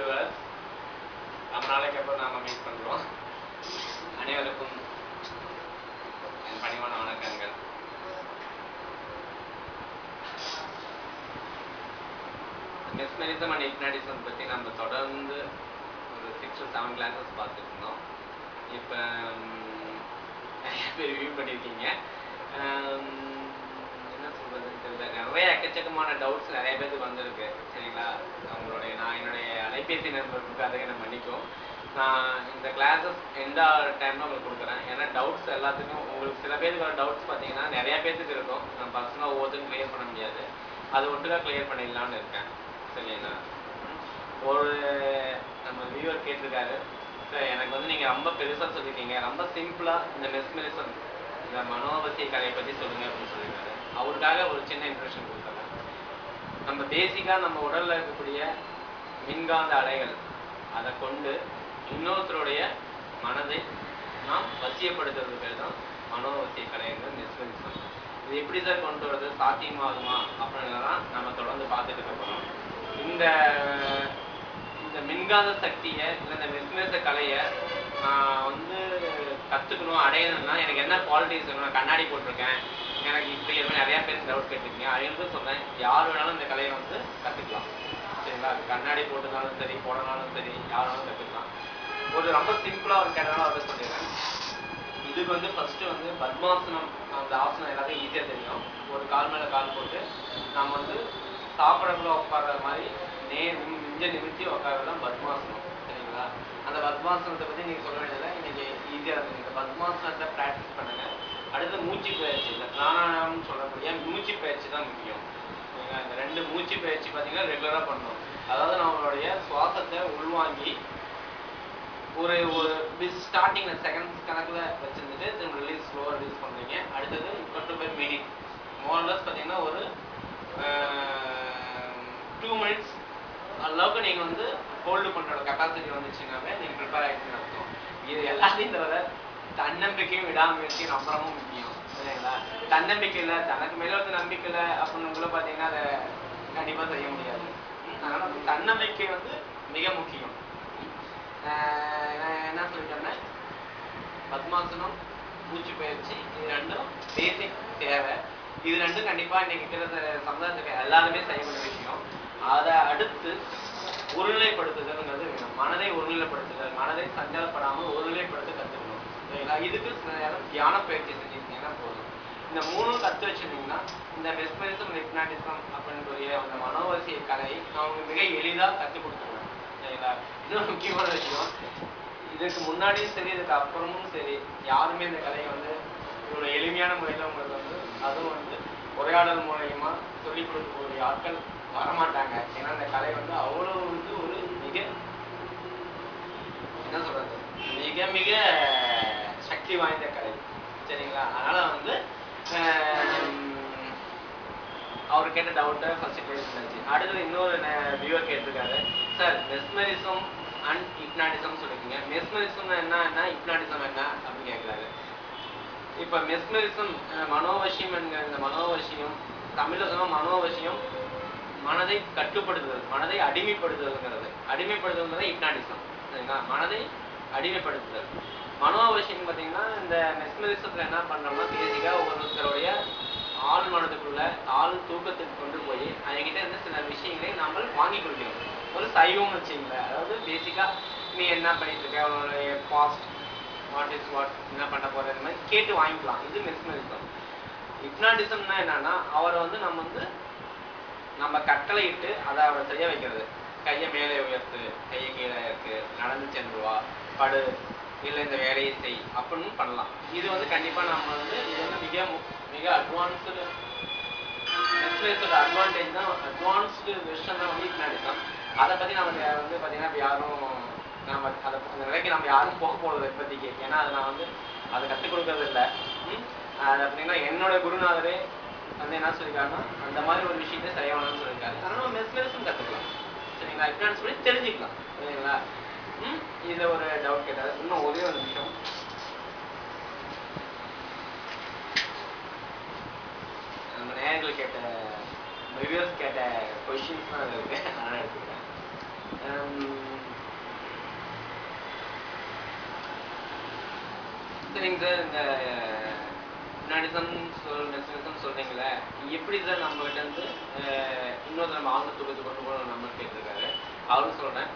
Viewers, ரொம்ப நாளைக்கு அப்புறம் நாம மீட் பண்றோம். அனைவருக்கும் என் பணிவான வணக்கங்கள். மெஸ்மரிசம் அண்ட் ஹிப்னாட்டிசம் பற்றி நம்ம தொடர்ந்து ஒரு 6 to 7 கிளாஸஸ் பார்த்துட்டு இருந்தோம். இப்போ நிறைய பேர் ரிவ்யூ பண்ணியிருக்கீங்க. என்ன சொல்றதுன்னு தெரியல, நிறைய எக்கச்சக்கமான டவுட்ஸ் நிறைய பேருக்கு வந்திருக்கு. சரிங்களா, என்னுடைய அலைபேசி நம்பருக்கு அதை என்ன மன்னிக்கும். நான் இந்த கிளாஸஸ் எந்த டைம்ல உங்களுக்கு கொடுக்குறேன். ஏன்னா டவுட்ஸ் எல்லாத்துக்கும் உங்களுக்கு சில பேருக்கு வர டவுட்ஸ் பார்த்தீங்கன்னா நிறைய பேருக்கு இருக்கும். நான் பர்சனலாக ஒவ்வொருத்தரும் கிளியர் பண்ண முடியாது. அது ஒட்டுக்காக கிளியர் பண்ணிடலான்னு இருக்கேன். சரிங்களா, ஒரு நம்ம வியூவர் கேட்டிருக்காரு, சார் எனக்கு வந்து நீங்கள் ரொம்ப பெருசாக சொல்லியிருக்கீங்க, ரொம்ப சிம்பிளாக இந்த மெஸ்மரிசம் இந்த மனோவசிய கலையை பற்றி சொல்லுங்க அப்படின்னு சொல்லியிருக்காரு. அவருக்காக ஒரு சின்ன இன்ட்ரெஸ்டன் கொடுத்துறேன். நம்ம பேசிக்காக நம்ம உடலில் இருக்கக்கூடிய மின்காந்த அலைகள் அதை கொண்டு இன்னொருத்தருடைய மனதை நாம் வசியப்படுத்துறது பேர் தான் மனோவசிய கலைங்கிற மெஸ்மரிசம். இது எப்படி சார் கொண்டு வரது, சாத்தியமாகுமா அப்படின்றதான் நம்ம தொடர்ந்து பார்த்துட்டு இருக்கோம். இந்த மின்காந்த சக்தியை இல்லை இந்த மெஸ்மரிச கலையை நான் வந்து கற்றுக்கணும், அடையணும்னா எனக்கு என்ன குவாலிட்டிஸ் வேணும். நான் கண்ணாடி போட்டிருக்கேன், எனக்கு இப்படி நிறையா பேர் டவுட் கேட்டிருக்கீங்க. அவங்களுக்கு சொல்கிறேன், யார் வேணாலும் இந்த கலையை வந்து கற்றுக்கலாம். சரிங்களா, கண்ணாடி போட்டதுனாலும் சரி, போடனாலும் சரி, யார் வேணாலும் கற்றுக்கலாம். ஒரு ரொம்ப சிம்பிளாக ஒரு கேட்டனால அதை சொல்லிடுறேன். இதுக்கு வந்து ஃபஸ்ட்டு வந்து பத்மாசனம், அந்த ஆசனம் எல்லாத்தையும் ஈஸியாக தெரியும். ஒரு கால் மேலே கால் போட்டு நம்ம வந்து சாப்பிடக்குள்ள உட்கார்ற மாதிரி நெஞ்ச நிமித்தி உட்கார்றது தான் பத்மாசனம். சரிங்களா, அந்த பத்மாசனத்தை பற்றி நீங்கள் சொல்ல வேண்டியதில்லை, இன்னைக்கு ஈஸியாக இருக்கும். இந்த பத்மாசனத்தை ப்ராக்டிஸ் பண்ணுங்கள். அடுத்து மூச்சு பயிற்சி, இந்த பிராணாயாமம்னு சொல்லக்கூடிய மூச்சு பயிற்சி தான் முக்கியம். சரிங்களா, இந்த 2 மூச்சு பயிற்சி பார்த்தீங்கன்னா ரெகுலராக பண்ணணும். அதாவது நம்மளுடைய சுவாசத்தை உள்வாங்கி ஒரு ஸ்டார்டிங்கில் செகண்ட்ஸ் கணக்கில் வச்சுருந்துட்டு திரும்ப ரிலீஸ் ஸ்லோவாக ரிலீஸ் பண்ணுறீங்க. அடுத்தது 25 மினிட் மோர்லெஸ் பார்த்தீங்கன்னா ஒரு 2 மினிட்ஸ் அளவுக்கு நீங்கள் வந்து ஹோல்டு பண்ணுற கெப்பாசிட்டி வந்துச்சுன்னாவே நீங்கள் ப்ரிப்பேர் ஆகிடுச்சுன்னு அர்த்தம். இது எல்லாத்தையும் தவிர தன்னம்பிக்கையும் விடாமுயற்சியும் ரொம்ப ரொம்ப முக்கியம். சரிங்களா, தன்னம்பிக்கை இல்லை, தனக்கு மேலே வந்து நம்பிக்கை இல்லை அப்படின்னுக்குள்ள பார்த்தீங்கன்னா அதை கண்டிப்பாக செய்ய முடியாது. அதனால் தன்னம்பிக்கை வந்து மிக முக்கியம். என்ன சொல்லிட்டோம்னா பத்மாசனம், மூச்சு பயிற்சி, இது 2ம் பேசிக் தேவை. இது 2ம் கண்டிப்பாக இன்னைக்கு இருக்கிற சமுதாயத்துக்கு எல்லாருமே செய்யக்கூடிய விஷயம். அதை அடுத்து ஒருநிலைப்படுத்துதல்ங்கிறது வேணும். மனதை ஒருநிலைப்படுத்துதல், மனதை சஞ்சலப்படாமல் ஒருநிலைப்படுத்த கற்றுக்கணும். சரிங்களா, இதுக்கு சில நேரம் தியான பயிற்சி செஞ்சுருந்தீங்கன்னா போதும். இந்த 3ம் கற்று வச்சுருந்தீங்கன்னா இந்த மெஸ்மரிசம், ஹிப்னாட்டிசம் அப்படின்ற அந்த மனோவசிய கலையை அவங்க மிக எளிதாக கற்றுக் கொடுத்துருவேன். சரிங்களா, இது முக்கியமான விஷயம். இதுக்கு முன்னாடியும் சரி, இதுக்கு அப்புறமும் சரி, யாருமே இந்த கலையை வந்து இவ்வளோ எளிமையான முறையில் உங்களுக்கு வந்து அதுவும் வந்து உரையாடல் மூலயமா சொல்லிக் கொடுக்கக்கூடிய ஆட்கள் வரமாட்டாங்க. ஏன்னா இந்த கலை வந்து அவ்வளோ வந்து ஒரு மிக என்ன சொல்றது, மிக மிக சக்தி வாய்ந்த கலை. சரிங்களா, அதனால வந்து அவர் கேட்ட டவுட்டை ஃபர்ஸ்ட் கிளியர் பண்ணிச்சு. அடுத்தது இன்னொரு வியூவர் கேட்டிருக்காரு, சார் மெஸ்மரிசம் அண்ட் ஹிப்னாட்டிசம் சொல்லிருக்கீங்க, மெஸ்மரிசம் என்ன, ஹிப்னாட்டிசம் என்ன அப்படின்னு கேட்குறாரு. இப்போ மெஸ்மரிசம் மனோவசியம் என்கிற இந்த மனோவசியம், தமிழில் சொன்னால் மனோவசியம் மனதை கட்டுப்படுத்துதல், மனதை அடிமைப்படுத்துதல்ங்கிறது. அடிமைப்படுத்துதல்ங்கிறது ஹிப்னாட்டிசம். சரிங்களா, மனதை அடிமைப்படுத்துதல். மனோவசியம் பார்த்தீங்கன்னா இந்த மெஸ்மரிசத்தில் என்ன பண்ணுறோம்னா பேசிக்காக ஒருத்தருடைய ஆள் மனதுக்குள்ள ஆள் தூக்கத்துக்கு கொண்டு போய் அவங்ககிட்ட இருந்து சில விஷயங்களை நாங்கள் வாங்கி கொள்கிறோம். ஒரு சைவம் வச்சுங்களேன். அதாவது பேசிக்காக நீ என்ன பண்ணிட்டு இருக்க, அவனுடைய பாஸ்ட் வாட் இஸ் வாட், என்ன பண்ண போகிற, இந்த மாதிரி கேட்டு வாங்கிக்கலாம். இது மெஸ்மரிசம். ஹிப்னாட்டிசம்னா என்னன்னா அவரை வந்து நம்ம கட்டளை இட்டு அதை அவரை செய்ய வைக்கிறது. கையை மேலே உயர்த்து, கையை கீழே இருக்கு, நடந்து சென்று வா, படு, இல்லை இந்த வேலையை செய் அப்படின்னு பண்ணலாம். இது வந்து கண்டிப்பாக நம்ம வந்து இது வந்து மிக அட்வான்ஸ்டு மெஸ்மரிசோட அட்வான்டேஜ் தான், அட்வான்ஸ்டு வெர்ஷன் தான் வந்து ஹிப்னாட்டிசம். அதை பற்றி நம்ம வந்து பார்த்தீங்கன்னா யாரும் நம்ம அதை அந்த நிலைக்கு நம்ம யாரும் போக போகிறது இப்போதைக்கு. ஏன்னா அதை நான் வந்து அதை கற்றுக் கொடுக்கறது இல்லை. அது அப்படின்னா என்னோட குருநாதரே வந்து என்ன சொல்லியிருக்காருன்னா அந்த மாதிரி ஒரு விஷயத்தை செய்யணும்னு சொல்லியிருக்காரு. அதனால நம்ம மெஸ்மரிசம் கற்றுக்கலாம். சரிங்களா, ஹிப்னாட்டிசம் சொல்லி தெரிஞ்சுக்கலாம். சரிங்களா, இதில் ஒரு டவுட் கேட்டாரு. இன்னும் ஒரே ஒரு நிமிஷம். நம்ம நேயர்கள் கேட்ட ரிவ்யூஸ் கேட்ட கொஸ்டின்ஸ் தான் இருக்கு, அதனால் எடுத்துக்கிறேன். சரிங்க சார். இந்த ஹிப்னாட்டிசம் மெஸ்மரிசம் சொல்றீங்களே, எப்படி சார் நம்ம கிட்ட இருந்து இன்னொரு நம்ம ஆழ்ந்த தூக்கத்துக்கு கொண்டு போகணும் நம்பர் கேட்டிருக்காரு. அவரும் சொல்றேன்.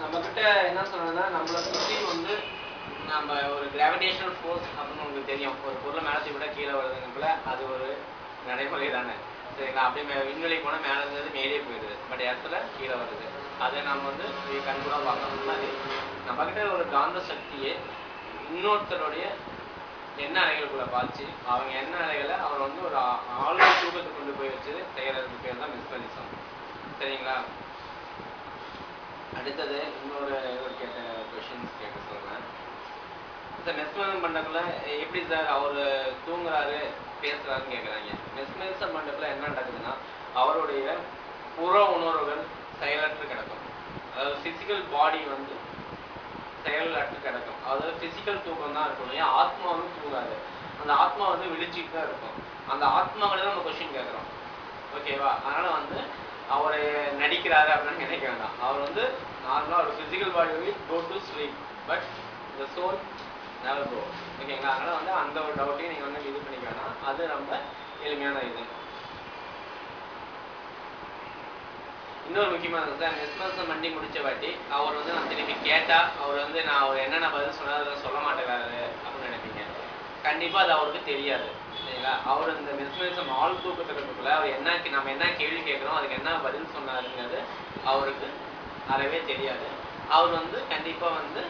நம்ம கிட்ட என்ன சொல்றேன்னா, நம்மளை சுற்றி வந்து நம்ம ஒரு கிராவிடேஷனல் ஃபோர்ஸ் அப்படின்னு உங்களுக்கு தெரியும். ஒரு பொருளை மேலே தூக்கி விட கீழே வருதுங்கக்குள்ள அது ஒரு நடைமுறை தானே. சரிங்களா? அப்படியே விண்வெளி போனால் மேலே இருந்தது மேலே போயிடுது, பட் இடத்துல கீழே வருது. அதை நம்ம வந்து கண்கூட பார்க்கணும். மாதிரி நம்ம கிட்ட ஒரு காந்த சக்தியை இன்னொருத்தருடைய எண்ண அலைகளுக்குள்ள பாய்ச்சி அவங்க எண்ண அலைகளை அவர் வந்து ஒரு ஆழ்ந்த தூக்கத்துக்கு கொண்டு போய் வச்சு செய்யறதுக்கு பேர் தான் மெஸ்மரிசம். சரிங்களா? அடுத்தது இன்னொரு கேட்ட கொஸ்டின்ஸ் கேட்க சொல்றேன். சார் மெஸ்மரிசம் பண்றதுக்குள்ள எப்படி சார் அவர் தூங்குறாரு பேசுறாருன்னு கேட்குறாங்க. மெஸ்மரிசம் பண்றதுக்குள்ள என்ன நடக்குதுன்னா, அவருடைய புற உணர்வுகள் செயலற்று கிடக்கும். அதாவது பிசிக்கல் பாடி வந்து செயலற்று கிடக்கும். அதாவது பிசிக்கல் தூக்கம் தான் இருக்கும், ஆத்மாவும் தூங்காது. அந்த ஆத்மா வந்து விழிச்சிட்டு தான் இருக்கும். அந்த ஆத்மாவில தான் நம்ம கொஸ்டின் கேட்குறோம். ஓகேவா? அதனால வந்து அவரை நடிக்கிறாரு அப்படின்னு நினைக்க வேண்டாம். அவர் வந்து நார்மலாக ஒரு physical body will go to sleep, but the soul never go. ஓகேங்களா? அதனால வந்து அந்த ஒரு டவுட்டையும் நீங்கள் வந்து இது பண்ணிக்க வேணாம். அது ரொம்ப எளிமையான இது. இன்னொரு முக்கியமானது சார், மெஸ்மரிசம் பண்ணி முடிச்ச வாட்டி அவர் வந்து நான் திருப்பி கேட்டா அவர் வந்து நான் அவர் என்னென்ன பதில் சொன்னார் சொல்ல மாட்டேங்கிறாரு அப்படின்னு நினைப்பீங்க. கண்டிப்பா அது அவருக்கு தெரியாது. சரிங்களா? அவர் இந்த மெஸ்மரிசம் ஆள் தூக்கத்துக்குள்ள அவர் என்ன நம்ம என்ன கேள்வி கேட்குறோம் அதுக்கு என்ன பதில் சொன்னாருங்கிறது அவருக்கு அறவே தெரியாது. அவர் வந்து கண்டிப்பா வந்து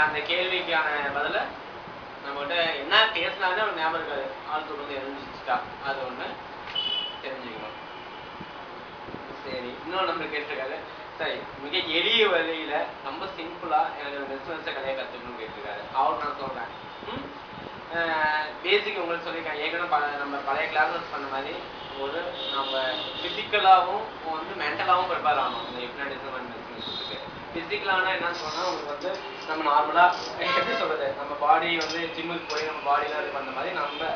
அந்த கேள்விக்கான பதில நம்மகிட்ட என்ன பேசினாலே அவர் ஞாபகம் இருக்காது. ஆள் தூக்கம் எழுந்துச்சுட்டா அது ஒண்ணு தெரிஞ்சுக்கணும். சரி, இன்னும் நம்ம கேட்டிருக்காரு. சரி, மிக எளிய வழியில ரொம்ப சிம்பிளா எனக்கு மெஸ்மரிச கலையை கத்துக்கணும்னு கேட்டிருக்காரு. அவர் நான் சொல்றேன். பேசிக் உங்களுக்கு சொல்லியிருக்கேன் ஏற்கனவே நம்ம பழைய கிளாஸஸ் பண்ண மாதிரி ஒரு நம்ம பிசிக்கலாகவும் வந்து மென்டலாகவும் ப்ரிப்பேர் ஆகணும் இந்த ஹிப்னாட்டிசம் அண்ட் மெஸ்மரிசத்துக்கு. பிசிக்கலானா என்ன சொன்னா உங்களுக்கு வந்து நம்ம நார்மலா எப்படி சொல்றது, நம்ம பாடி வந்து ஜிம்முக்கு போய் நம்ம பாடிலாம் இது பண்ண மாதிரி நம்ம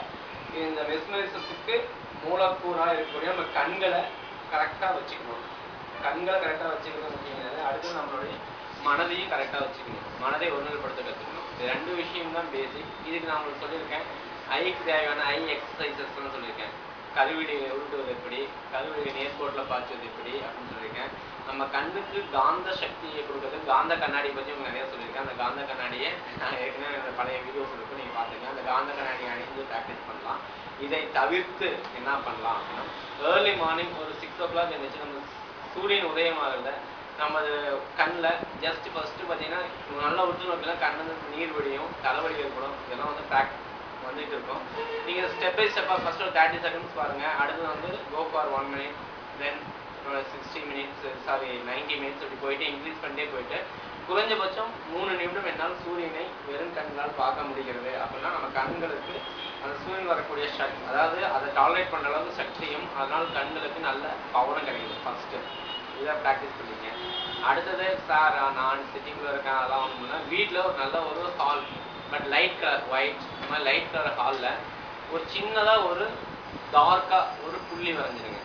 இந்த மெஸ்மரிசத்துக்கு மூலக்கூறா இருக்கக்கூடிய நம்ம கண்களை கரெக்டா வச்சுக்கணும். கண்களை கரெக்டா வச்சுக்கிறது அப்படிங்கிறது. அடுத்து நம்மளுடைய மனதையும் கரெக்டா வச்சுக்கணும். மனதை ஒருநிலைப்படுத்த கற்றுக்கணும். இது ரெண்டு விஷயம் தான் பேசிக். இதுக்கு நான் உங்களுக்கு சொல்லியிருக்கேன் ஐக்கு தேவையான ஐ எக்ஸசைசஸ்ன்னு சொல்லியிருக்கேன். கருவிழியை உருட்டுவது எப்படி, கருவிழியை நேர்கோட்டில் பாய்ச்சுவது எப்படி அப்படின்னு சொல்லியிருக்கேன். நம்ம கண்ணுக்கு காந்த சக்தியை கொடுக்குறது காந்த கண்ணாடியை பற்றி உங்களுக்கு நிறைய சொல்லியிருக்கேன். அந்த காந்த கண்ணாடியை நான் ஏற்கனவே பழைய வீடியோஸ் இருக்கு, நீங்கள் பார்த்துருக்கேன். அந்த காந்த கண்ணாடியை அணிந்து ப்ராக்டிஸ் பண்ணலாம். இதை தவிர்த்து என்ன பண்ணலாம் அப்படின்னா, ஏர்லி மார்னிங் ஒரு 6 o'clock இருந்துச்சு நம்ம சூரியன் உதயமாகிறத நம்ம கண்ணில் ஜஸ்ட் ஃபர்ஸ்ட்டு பார்த்தீங்கன்னா நல்லா உற்று நோக்கிலாம் கண்ணு நீர் வடியும், தலைவலி ஏற்படும். இதெல்லாம் வந்து வந்துட்டு இருக்கும். நீங்கள் ஸ்டெப் பை ஸ்டெப்பாக ஃபர்ஸ்ட் ஒரு 30 seconds பாருங்கள். அடுத்து வந்து go for 1 minute, then 60 minutes, 90 minutes அப்படி போயிட்டு இன்க்ரீஸ் பண்ணிட்டே போயிட்டு குறைஞ்சபட்சம் 3 நிமிடம் என்னால் சூரியனை வெறும் கண்களால் பார்க்க முடிகிறது அப்படின்னா நம்ம கண்களுக்கு அந்த சூரியன் வரக்கூடிய சக்தி, அதாவது அதை டாலரேட் பண்ணுற அளவுக்கு சக்தியும் அதனால் கண்களுக்கு நல்ல பவரும் கிடைக்குது. ஃபர்ஸ்ட்டு இதை ப்ராக்டிஸ் பண்ணிங்க. அடுத்தது சார் நான் சிட்டிக்குள்ளே இருக்கேன் அதெல்லாம் ஒன்றும்னா வீட்டில் ஒரு நல்ல ஒரு hall, but light colour white இந்த மாதிரி லைட் கலர் ஹாலில் ஒரு சின்னதாக ஒரு டார்க்காக ஒரு புள்ளி வரைஞ்சிருங்க.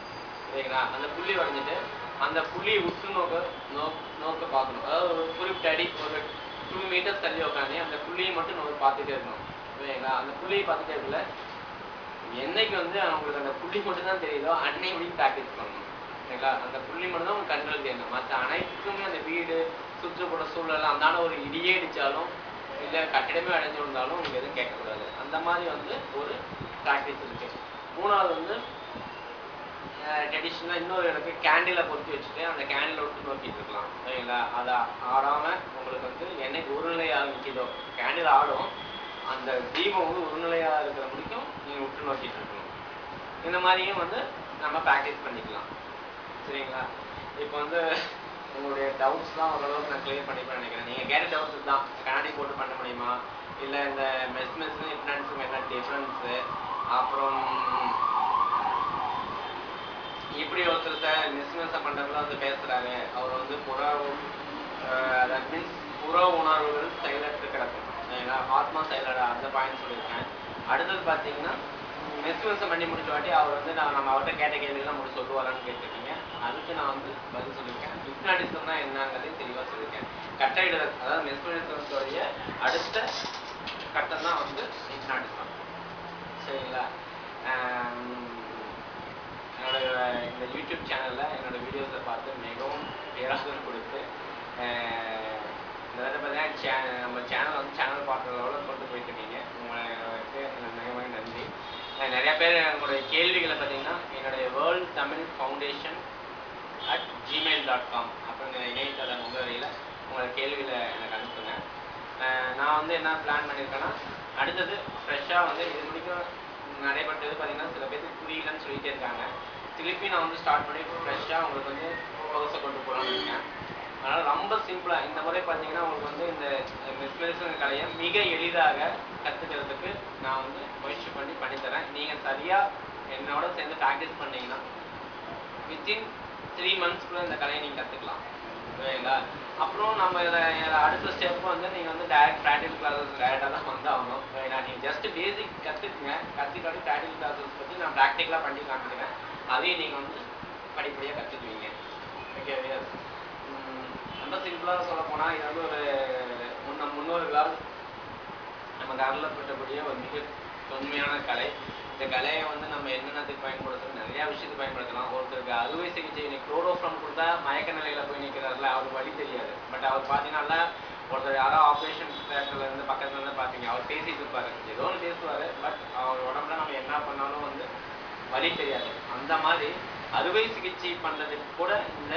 சரிங்களா? அந்த புள்ளி வரைஞ்சிட்டு அந்த புள்ளியை உற்று நோக்க பார்க்கணும். அதாவது ஒரு குறிப்பிட்ட அடி ஒரு 2 meters தள்ளி உட்காந்து அந்த புள்ளியை மட்டும் பார்த்துட்டே இருக்கணும். சரிங்களா? அந்த புள்ளியை பார்த்துட்டே இருக்கல என்னைக்கு வந்து அவங்களுக்கு அந்த புள்ளி மட்டும் தான் தெரியுதோ அன்னைக்கு முடியும் ப்ராக்டிஸ் பண்ணணும். சரிங்களா? அந்த புள்ளி மட்டும் தான் உங்க கண்களுக்கு தெரியணும். மற்ற அனைத்துமே அந்த வீடு சுற்றுப்புற சூழல் அந்தான ஒரு இடியே அடித்தாலும் இல்லை கட்டிடமே அடைஞ்சு வந்தாலும் உங்களுக்கு எதுவும் கேட்கக்கூடாது. அந்த மாதிரி வந்து ஒரு ப்ராக்டிஸ் இருக்கு. மூணாவது வந்து ட்ரெடிஷ்னலாக இன்னொரு எனக்கு கேண்டிலை பொறுத்து வச்சுட்டு அந்த கேண்டிலை விட்டு நோக்கிட்டு இருக்கலாம். சரிங்களா? அதை ஆடாமல் உங்களுக்கு வந்து என்னைக்கு ஒரு நிலையாக நிற்கிதோ கேண்டில் ஆடும், அந்த தீபம் வந்து ஒரு நிலையாக இருக்கிற முடிக்கும் நீங்கள் விட்டு நோக்கிட்டு இருக்கணும். இந்த மாதிரியும் வந்து நம்ம ப்ராக்டிஸ் பண்ணிக்கலாம். சரிங்களா? இப்போ வந்து உங்களுடைய டவுட்ஸ்லாம் ஓரளவுக்கு நான் கிளியர் பண்ணிப்பேன் நினைக்கிறேன். நீங்கள் கேட்ட டவுட்ஸ் தான் கண்ணாடி போட்டு பண்ண முடியுமா, இல்லை இந்த மெஸ்மரிசம் ஹிப்னாட்டிசம் என்ன டிஃப்ரென்ஸு, அப்புறம் இப்படி ஒருத்தர் மெஸ்மரிசம் பண்ணுறதுல வந்து பேசுகிறாரு அவர் வந்து தட் மீன்ஸ் புற உணர்வுகள் செயலற்று கிடக்கும். ஆத்மா செயலட அந்த பாயிண்ட் சொல்லியிருக்கேன். அடுத்தது பார்த்தீங்கன்னா மெஸ்மரிசம் பண்ணி முடிச்ச வாட்டி அவர் வந்து நம்ம அவர்கிட்ட கேட்ட கேள்விலாம் முடிச்சு சொல்லுவாரான்னு கேட்டிருக்கீங்க. அதுக்கு நான் வந்து பதில் சொல்லியிருக்கேன். ஹிப்னாட்டிசம்னா என்னங்கிறதையும் தெளிவாக சொல்லியிருக்கேன். கட்டளையிடுதல், அதாவது மெஸ்மரிசத்துடைய அடுத்த கட்டம் தான் வந்து ஹிப்னாட்டிசம். சரிங்களா? என்னோட இந்த யூடியூப் சேனலில் என்னோட வீடியோஸை பார்த்து மிகவும் பேராதரவு கொடுத்து இந்த வந்து பார்த்தீங்கன்னா நம்ம சேனல் வந்து சேனல் பார்க்குறதோட கொண்டு போயிட்டு இருக்கீங்க. உங்களுக்கு மிக நன்றி. நிறையா பேர் என்னுடைய கேள்விகளை பார்த்தீங்கன்னா என்னுடைய வேர்ல்ட் தமிழ் ஃபவுண்டேஷன் @gmail.com அப்படிங்கிற இணையதள முகவரியில் உங்களோட கேள்விகளை எனக்கு அனுப்புங்க. நான் வந்து என்ன பிளான் பண்ணியிருக்கேன்னா அடுத்தது ஃப்ரெஷ்ஷாக வந்து இது முடிக்கும் நடைபெற்றது பார்த்தீங்கன்னா சில பேருக்கு புரியலன்னு சொல்லிகிட்டே இருக்காங்க. திருப்பி நான் வந்து ஸ்டார்ட் பண்ணி ஃப்ரெஷ்ஷாக உங்களுக்கு வந்து கோர்ஸை கொண்டு போகலான்னு இருக்கேன். அதனால் ரொம்ப சிம்பிளாக இந்த முறை பார்த்தீங்கன்னா உங்களுக்கு வந்து இந்த மெஸ்மரிசம் கலையை மிக எளிதாக கற்றுக்கிறதுக்கு நான் வந்து முயற்சி பண்ணித்தரேன். நீங்கள் சரியாக என்னோட சேர்ந்து ப்ராக்டிஸ் பண்ணிங்கன்னா வித்தின் 3 monthsக்குள்ளே இந்த கலையை நீங்கள் கற்றுக்கலாம். ஓகேங்களா? அப்புறம் நம்ம இதில் அடுத்த ஸ்டெப் வந்து நீங்கள் வந்து டைரக்ட் ப்ராக்டிகல் கிளாஸஸ் டேரெக்டாக தான் வந்தாகணும். ஓகேங்களா? நீங்கள் ஜஸ்ட் பேசிக் கற்றுக்குங்க. கற்றுக்காட்டி ப்ராக்டிகல் கிளாஸஸ் பற்றி நான் ப்ராக்டிக்கலாக பண்ணி காமிக்கிறேன். அதையும் நீங்கள் வந்து படிப்படியாக கற்றுக்குவீங்க. ஓகே, ரொம்ப சிம்பிளாக சொல்ல போனால் இது வந்து ஒரு முன்னோர்களால் நமக்கு அருளப்பட்டக்கூடிய ஒரு மிக தொன்மையான கலை. இந்த கலையை வந்து நம்ம என்னென்னத்துக்கு பயன்படுத்தணும், நிறையா விஷயத்துக்கு பயன்படுத்தலாம். ஒருத்தருக்கு அறுவை சிகிச்சை இன்னைக்கு குளோரோஃபார்ம் கொடுத்தா மயக்க நிலையில் போய் நிற்கிறாருல, அவருக்கு வழி தெரியாது. பட் அவர் பார்த்தீங்கன்னா ஒருத்தர் யாரோ ஆப்ரேஷன் தேட்டரில் இருந்து பக்கத்துல இருந்து பார்ப்பீங்க, அவர் பேசிட்டு இருப்பாரு, ஏதோ ஒன்று பேசுவார். பட் அவர் உடம்புல நம்ம என்ன பண்ணாலும் வந்து வழி தெரியாது. அந்த மாதிரி அறுவை சிகிச்சை பண்ணுறதுக்கு கூட இந்த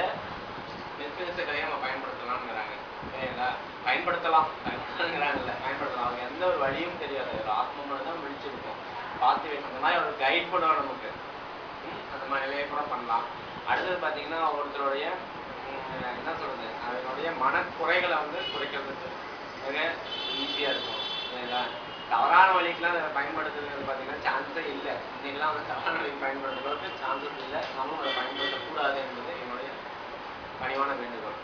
மெஸ்மரிச கலையை நம்ம பயன்படுத்தலாம்ங்கிறாங்க. சரிங்களா? பயன்படுத்தலாம்ங்கிறாங்கல்ல, பயன்படுத்தலாம். அவங்க எந்த ஒரு வழியும் தெரியாது, ஒரு ஆத்ம மட்டும் தான் விழிச்சிருக்கும். பார்த்து வைக்கணும். அந்த மாதிரி ஒரு கைட் பண்ணுவோம் நமக்கு. அந்த மாதிரி நிலையை கூட பண்ணலாம். அடுத்தது பார்த்தீங்கன்னா ஒருத்தருடைய என்ன சொல்றது, அதனுடைய மனக்குறைகளை வந்து குறைக்கிறதுக்கு மிக ஈஸியாக இருக்கும். சரிங்களா? தவறான வழிக்கெலாம் அதை பயன்படுத்துறது பார்த்தீங்கன்னா சான்ஸே இல்லை. இன்னைக்கெல்லாம் வந்து தவறான வழிக்கு பயன்படுத்துறதுக்கு சான்சஸ் இல்லை. நம்மளும் அதை பயன்படுத்தக்கூடாது என்பது என்னுடைய பணிவான வேண்டுகோள்.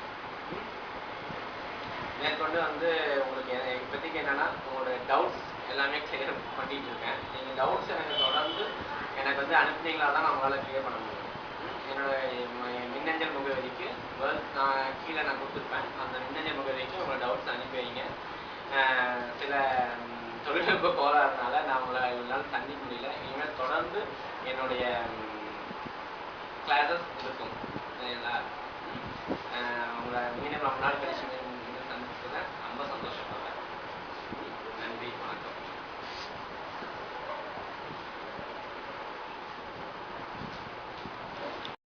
மேற்கொண்டு வந்து உங்களுக்கு இப்போதைக்கு என்னென்னா உங்களோட டவுட்ஸ் எல்லாமே கிளியர் பண்ணிட்டு இருக்கேன். நீங்கள் டவுட்ஸ் எனக்கு வந்து அனுப்புனீங்களா தான் நம்மளால் கிளியர் பண்ண முடியும். என்னோட மின்னஞ்சல் முகவரிக்கு நான் கீழே நான் கொடுத்துருப்பேன். அந்த மின்னஞ்சல் முகவரிக்கு உங்களோட டவுட்ஸ் அனுப்பி வைங்க. சில தொழில்நுட்ப கோளாறுனால நான் உங்களை இவ்வளவு சந்திக்க முடியல. இனிமேல் தொடர்ந்து என்னுடைய கிளாஸஸ் இருக்கும். உங்களை மீண்டும் ரொம்ப நாள் கழிச்சு